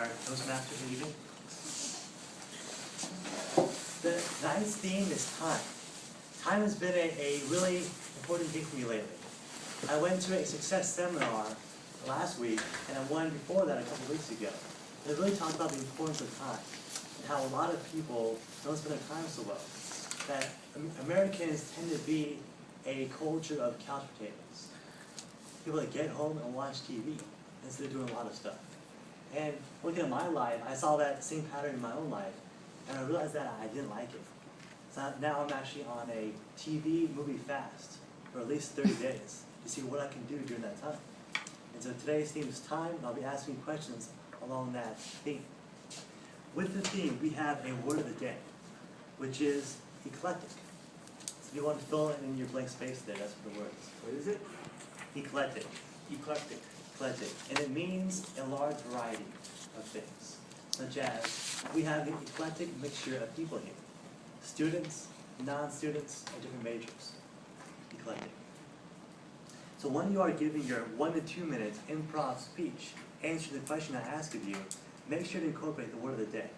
our Toastmasters of the evening. Tonight's theme is time. Time has been a really important thing for me lately. I went to a success seminar last week, and I one before that a couple weeks ago. They really talked about the importance of time, and how a lot of people don't spend their time so well. That Americans tend to be a culture of couch potatoes. People that get home and watch TV instead of doing a lot of stuff. And looking at my life, I saw that same pattern in my own life, and I realized that I didn't like it. So now I'm actually on a TV movie fast for at least 30 days to see what I can do during that time. And so today's theme is time, and I'll be asking questions along that theme. With the theme, we have a word of the day, which is eclectic. So if you want to fill in your blank space there, that's what the word is. What is it? Eclectic. Eclectic. Eclectic. And it means a large variety of things, such as we have an eclectic mixture of people here. Students, non-students, and different majors. Eclectic. So when you are giving your 1 to 2 minute improv speech, answer the question I ask of you, make sure to incorporate the word of the day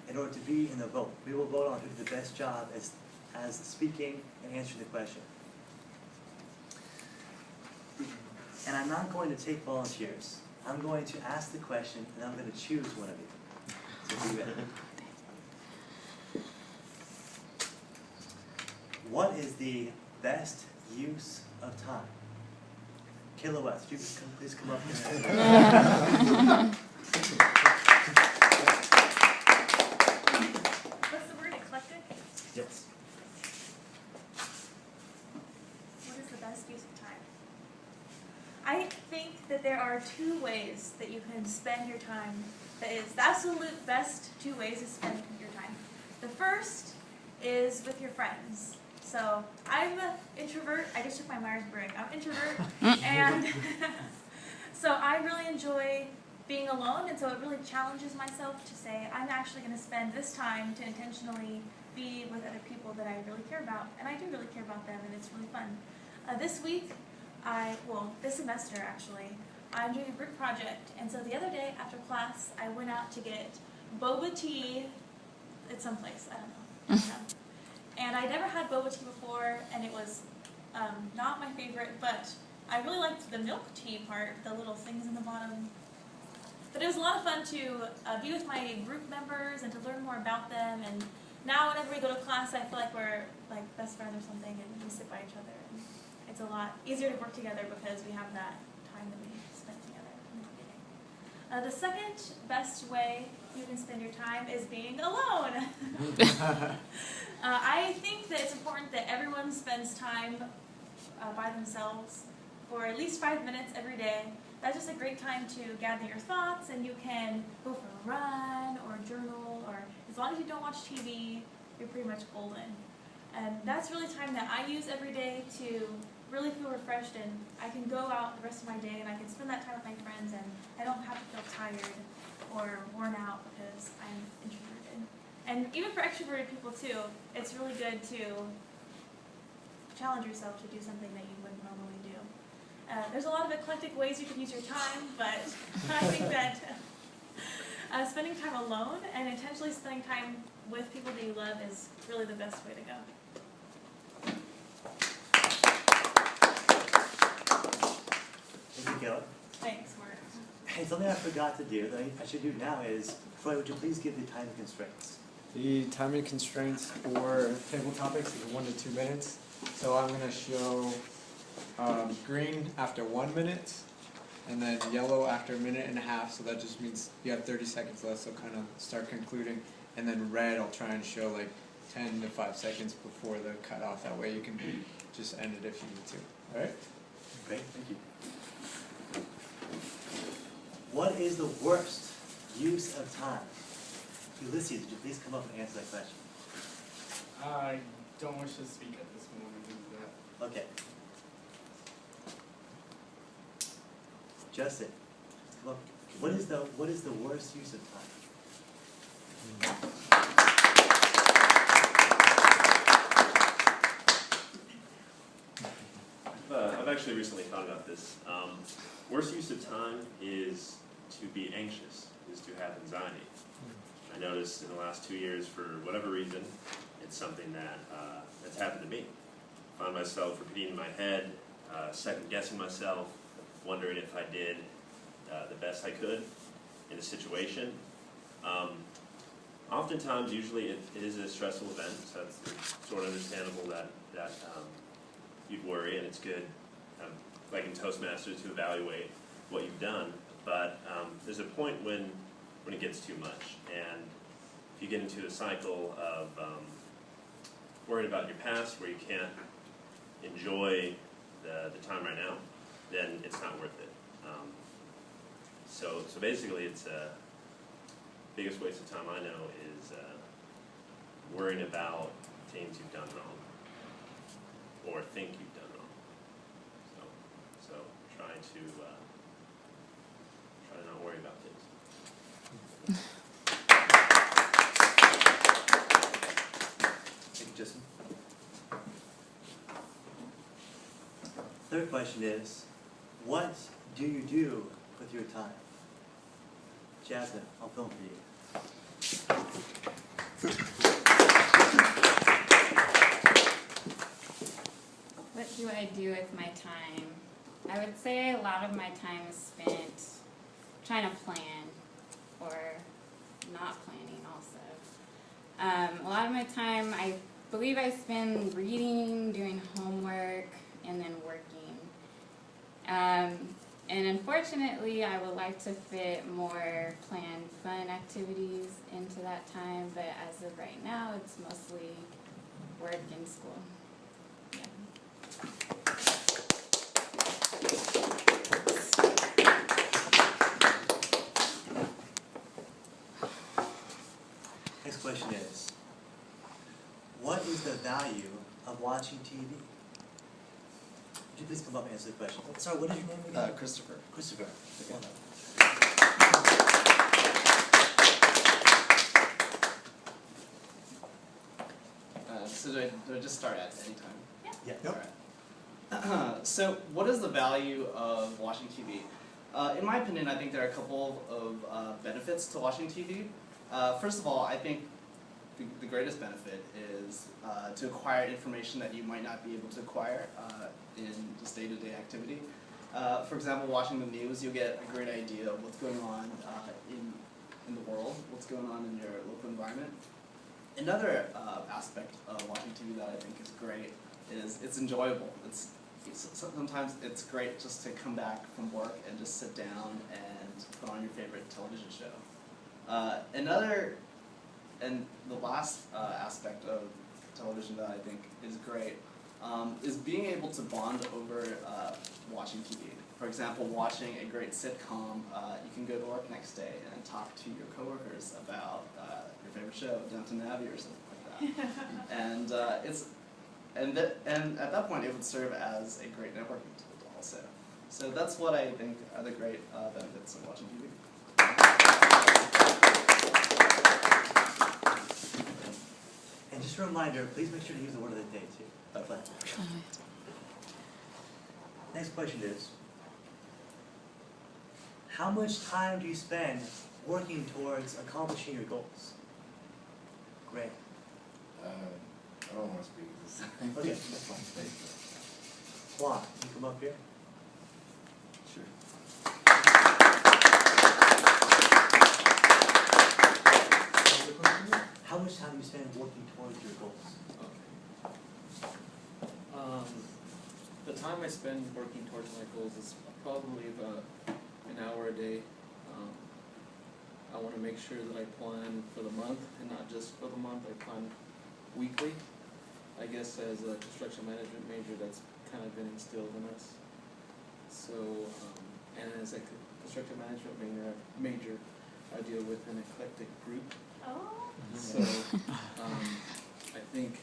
in order to be in the vote. We will vote on who did the best job as speaking and answering the question. And I'm not going to take volunteers. I'm going to ask the question, and I'm going to choose one of you. So be ready. What is the best use of time? Kayla West, would you please come up here. What's the word, eclectic? Yes. What is the best use of time? I think that there are 2 ways that you can spend your time. That is the absolute best 2 ways to spend your time. The first is with your friends. So I'm an introvert. I just took my Myers-Briggs. I'm an introvert, and so I really enjoy being alone, and so it really challenges myself to say I'm actually going to spend this time to intentionally be with other people that I really care about, and I do really care about them, and it's really fun. This week, this semester actually, I'm doing a group project, and so the other day after class, I went out to get boba tea at some place, I don't know. And I never had boba tea before, and it was not my favorite, but I really liked the milk tea part, the little things in the bottom. But it was a lot of fun to be with my group members and to learn more about them. And now whenever we go to class, I feel like we're like best friends or something, and we sit by each other. And it's a lot easier to work together because we have that time that we spent together in the beginning. The second best way you can spend your time is being alone. I think that it's important that everyone spends time by themselves for at least 5 minutes every day. That's just a great time to gather your thoughts, and you can go for a run or journal, or as long as you don't watch TV, you're pretty much golden. And that's really time that I use every day to really feel refreshed, and I can go out the rest of my day and I can spend that time with my friends, and I don't have to feel tired or worn out because I'm introverted. And even for extroverted people too, it's really good to challenge yourself to do something that you wouldn't normally do. There's a lot of eclectic ways you can use your time, but I think that spending time alone and intentionally spending time with people that you love is really the best way to go. Thank you, Kayla. Thanks, Mark. Hey, something I forgot to do that I should do now is, Troy, would you please give the time constraints? The timing constraints for table topics is 1 to 2 minutes. So I'm going to show green after 1 minute, and then yellow after 1.5 minutes. So that just means you have 30 seconds left, so kind of start concluding. And then red, I'll try and show like 10 to 5 seconds before the cutoff. That way you can just end it if you need to. All right? Great, thank you. What is the worst use of time? Ulysses, would you please come up and answer that question? I don't wish to speak at this moment due to that. Okay. Justin, come up. What is the worst use of time? I've actually recently thought about this. Worst use of time is to be anxious, is to have anxiety. I noticed in the last 2 years, for whatever reason, it's something that that's happened to me. I found myself repeating in my head, second guessing myself, wondering if I did the best I could in a situation. Oftentimes, usually it is a stressful event, so it's sort of understandable that you'd worry, and it's good, like in Toastmasters, to evaluate what you've done. But there's a point when it gets too much, and if you get into a cycle of worrying about your past, where you can't enjoy the time right now, then it's not worth it. So basically, it's biggest waste of time I know is worrying about things you've done wrong or think you've done wrong. So try to not worry about things. Thank you, Justin. Third question is, what do you do with your time? Jasmine, I'll film for you. What do I do with my time? I would say a lot of my time is spent trying to plan or not planning also. A lot of my time I believe I spend reading, doing homework, and then working. And unfortunately, I would like to fit more planned fun activities into that time, but as of right now, it's mostly work and school. Yeah. Next question is, what is the value of watching TV? Would you please come up and answer the question? Sorry, what is your name again? Christopher. Christopher. Come on up. So do I just start at any time? Yeah. Alright. So what is the value of watching TV? In my opinion, I think there are a couple of benefits to watching TV. First of all, I think the greatest benefit is to acquire information that you might not be able to acquire in just day-to-day activity. For example, watching the news, you'll get a great idea of what's going on in the world, what's going on in your local environment. Another aspect of watching TV that I think is great is it's enjoyable. Sometimes it's great just to come back from work and just sit down and put on your favorite television show. And the last aspect of television that I think is great is being able to bond over watching TV. For example, watching a great sitcom, you can go to work next day and talk to your coworkers about your favorite show, Downton Abbey or something like that. And at that point, it would serve as a great networking tool also. So that's what I think are the great benefits of watching TV. And just a reminder, please make sure to use the word of the day too. Next question is, how much time do you spend working towards accomplishing your goals? Great. I don't want to speak this time. Okay, that's fine. Why? Can you come up here? Sure. How much time do you spend working towards your goals? The time I spend working towards my goals is probably about an hour a day. I want to make sure that I plan for the month, and not just for the month, I plan weekly. I guess as a construction management major, that's kind of been instilled in us. So, and as a construction management major, I deal with an eclectic group. Oh. So, I think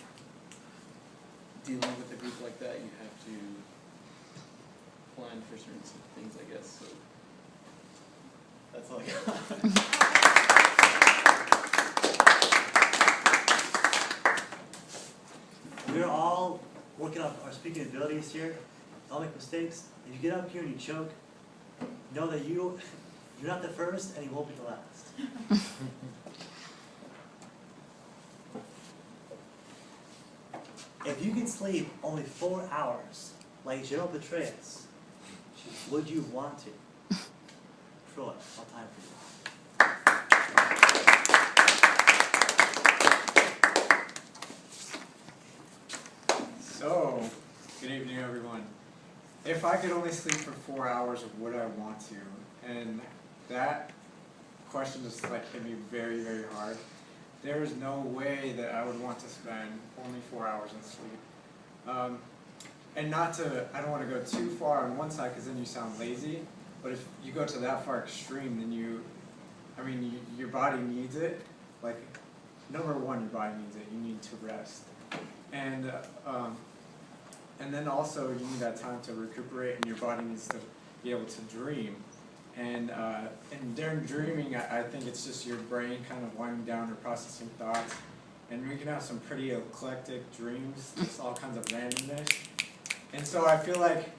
dealing with a group like that, you have to plan for certain things, I guess. So that's all I got. We're all working on our speaking abilities here. I'll make mistakes. If you get up here and you choke, know that you You're not the first, and you won't be the last. If you could sleep only 4 hours, like General Petraeus, would you want to? Troy, all time for you. So, good evening everyone. If I could only sleep for 4 hours, would I want to? And that question just like hit me very, very hard. There is no way that I would want to spend only 4 hours in sleep. And not to, I don't want to go too far on one side because then you sound lazy, but if you go to that far extreme, then your body needs it. Like, number one, your body needs it. You need to rest. And then also you need that time to recuperate, and your body needs to be able to dream. And during dreaming, I think it's just your brain kind of winding down or processing thoughts. And we can have some pretty eclectic dreams, just all kinds of randomness. And so I feel like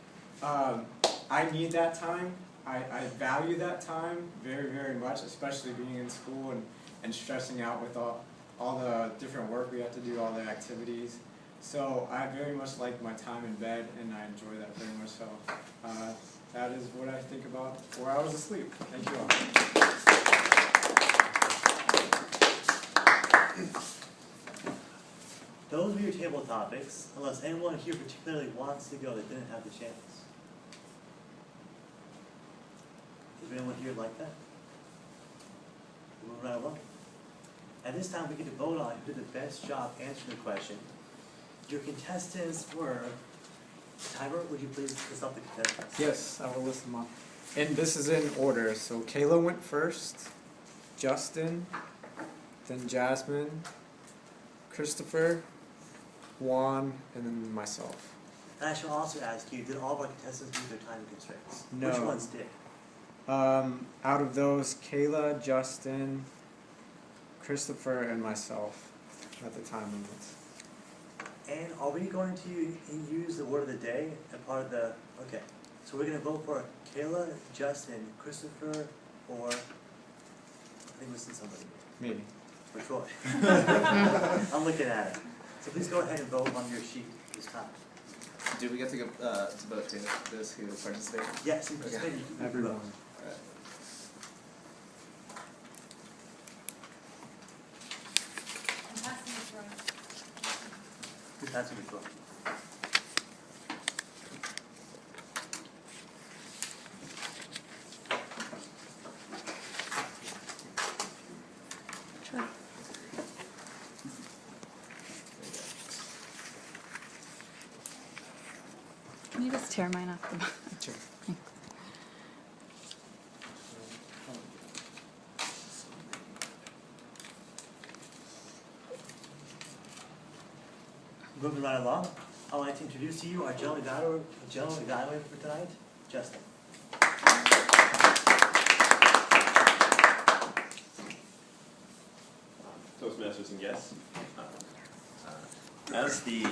I need that time. I value that time very, very much, especially being in school and stressing out with all the different work we have to do, all the activities. So I very much like my time in bed, and I enjoy that very much. So that is what I think about 4 hours of sleep. Thank you all. Those were your table topics, unless anyone here particularly wants to go that didn't have the chance. Is there anyone here like that? We'll move right along. At this time, we get to vote on who did the best job answering the question. Your contestants were, Timer, would you please list up the contestants? Yes, I will list them up. And this is in order. So Kayla went first, Justin, then Jasmine, Christopher, Juan, and then myself. And I should also ask you, did all of our contestants meet their time constraints? No. Which ones did? Out of those, Kayla, Justin, Christopher, and myself at the time limits. And are we going to use the word of the day as part of the, okay. So we're going to vote for Kayla, Justin, Christopher, or, I think we're missing somebody. Maybe. For Troy. I'm looking at it. So please go ahead and vote on your sheet this time. Do we get to go to vote to those who participate? Yes, you participate, you can Everyone. vote. Alright. I'm passing it through. Who's passing the Troy? Can you just tear mine off the bottom? Sure. Moving right along, I'd like to introduce to you our general evaluator for tonight, Justin. Toastmasters and guests. As the